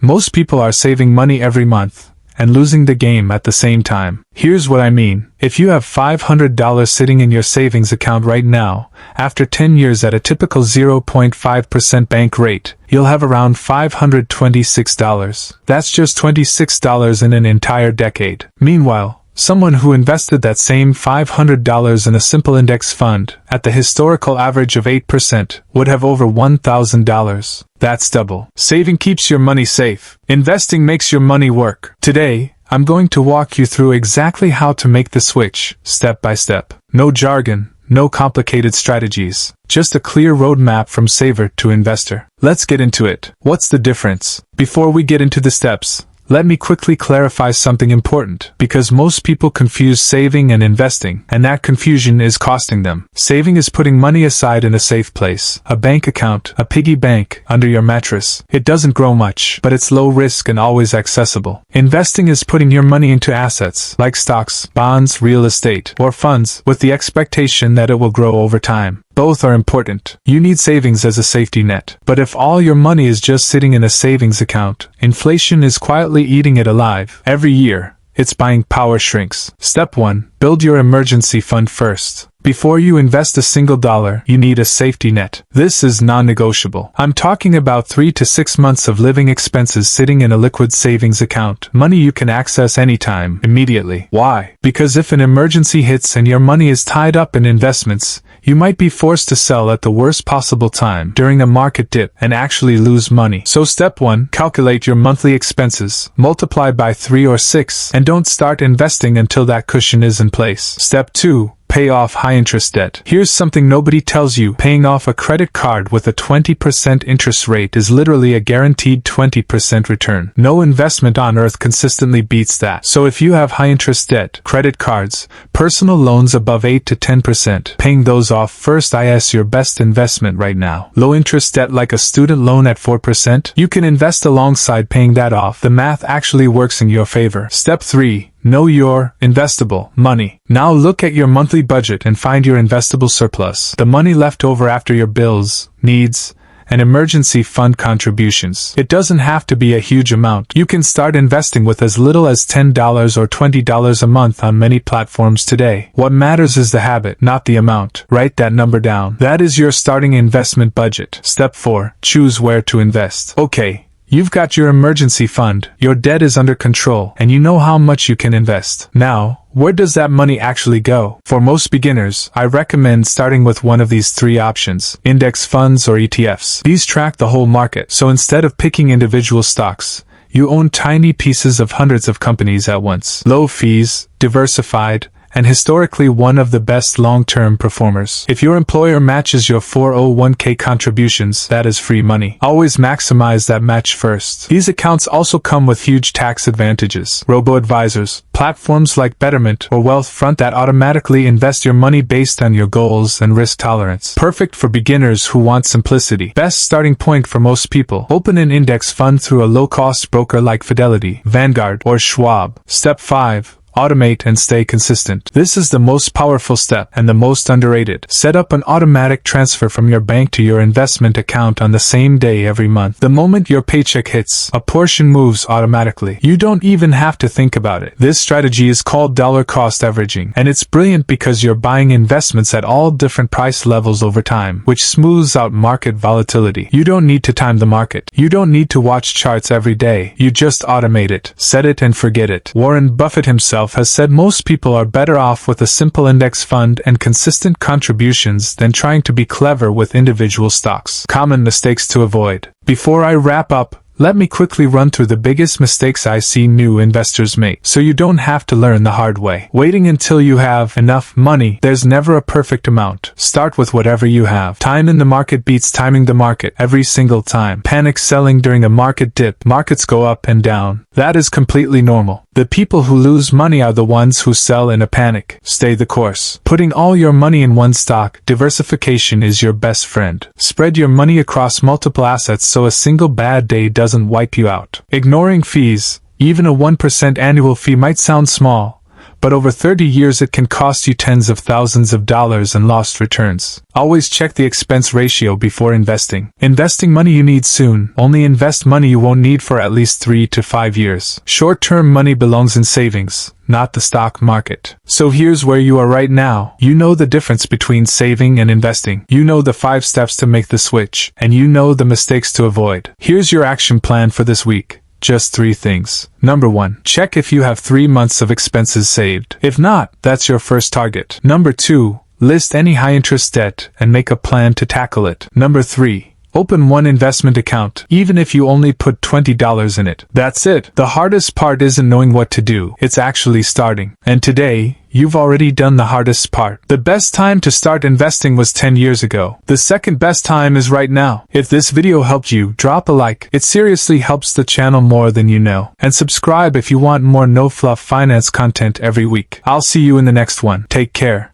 Most people are saving money every month and losing the game at the same time. Here's what I mean. If you have $500 sitting in your savings account right now, after 10 years at a typical 0.5% bank rate, you'll have around $526. That's just $26 in an entire decade. Meanwhile, someone who invested that same $500 in a simple index fund, at the historical average of 8%, would have over $1,000. That's double. Saving keeps your money safe. Investing makes your money work. Today, I'm going to walk you through exactly how to make the switch, step by step. No jargon, no complicated strategies. Just a clear roadmap from saver to investor. Let's get into it. What's the difference? Before we get into the steps, let me quickly clarify something important, because most people confuse saving and investing, and that confusion is costing them. Saving is putting money aside in a safe place, a bank account, a piggy bank, under your mattress. It doesn't grow much, but it's low risk and always accessible. Investing is putting your money into assets, like stocks, bonds, real estate, or funds, with the expectation that it will grow over time. Both are important. You need savings as a safety net. But if all your money is just sitting in a savings account, inflation is quietly eating it alive. Every year, its buying power shrinks. Step 1. Build your emergency fund first. Before you invest a single dollar, you need a safety net. This is non-negotiable. I'm talking about 3 to 6 months of living expenses sitting in a liquid savings account. Money you can access anytime, immediately. Why? Because if an emergency hits and your money is tied up in investments, you might be forced to sell at the worst possible time, during a market dip, and actually lose money. So step 1, calculate your monthly expenses, multiply by 3 or 6, and don't start investing until that cushion is in place. Step 2, pay off high-interest debt. Here's something nobody tells you. Paying off a credit card with a 20% interest rate is literally a guaranteed 20% return. No investment on earth consistently beats that. So if you have high-interest debt, credit cards, personal loans above 8 to 10%, paying those off first is your best investment right now. Low-interest debt like a student loan at 4%, you can invest alongside paying that off. The math actually works in your favor. Step 3. Know your investable money. Now look at your monthly budget and find your investable surplus, the money left over after your bills, needs, and emergency fund contributions. It doesn't have to be a huge amount. You can start investing with as little as $10 or $20 a month on many platforms today. What matters is the habit, not the amount. Write that number down. That is your starting investment budget. Step 4. Choose where to invest. Okay. You've got your emergency fund, your debt is under control, and you know how much you can invest. Now, where does that money actually go? For most beginners, I recommend starting with one of these 3 options: index funds or ETFs. These track the whole market, so instead of picking individual stocks, you own tiny pieces of hundreds of companies at once. Low fees, diversified, and historically one of the best long-term performers. If your employer matches your 401k contributions, that is free money. Always maximize that match first. These accounts also come with huge tax advantages. Robo-advisors, platforms like Betterment or Wealthfront that automatically invest your money based on your goals and risk tolerance. Perfect for beginners who want simplicity. Best starting point for most people. Open an index fund through a low-cost broker like Fidelity, Vanguard, or Schwab. Step 5. Automate and stay consistent. This is the most powerful step and the most underrated. Set up an automatic transfer from your bank to your investment account on the same day every month. The moment your paycheck hits, a portion moves automatically. You don't even have to think about it. This strategy is called dollar cost averaging, and it's brilliant because you're buying investments at all different price levels over time, which smooths out market volatility. You don't need to time the market. You don't need to watch charts every day. You just automate it. Set it and forget it. Warren Buffett himself has said most people are better off with a simple index fund and consistent contributions than trying to be clever with individual stocks. Common mistakes to avoid. Before I wrap up, let me quickly run through the biggest mistakes I see new investors make, so you don't have to learn the hard way. Waiting until you have enough money. There's never a perfect amount. Start with whatever you have. Time in the market beats timing the market every single time. Panic selling during a market dip. Markets go up and down. That is completely normal. The people who lose money are the ones who sell in a panic. Stay the course. Putting all your money in one stock. Diversification is your best friend. Spread your money across multiple assets so a single bad day doesn't wipe you out. Ignoring fees. Even a 1% annual fee might sound small, but over 30 years it can cost you tens of thousands of dollars in lost returns. Always check the expense ratio before investing. Investing money you need soon. Only invest money you won't need for at least 3 to 5 years. Short-term money belongs in savings, not the stock market. So here's where you are right now. You know the difference between saving and investing. You know the 5 steps to make the switch, and you know the mistakes to avoid. Here's your action plan for this week. Just 3 things. Number 1. Check if you have 3 months of expenses saved. If not, that's your first target. Number 2. List any high-interest debt and make a plan to tackle it. Number 3. Open one investment account, even if you only put $20 in it. That's it. The hardest part isn't knowing what to do, it's actually starting. And today, you've already done the hardest part. The best time to start investing was 10 years ago. The second best time is right now. If this video helped you, drop a like. It seriously helps the channel more than you know. And subscribe if you want more no-fluff finance content every week. I'll see you in the next one. Take care.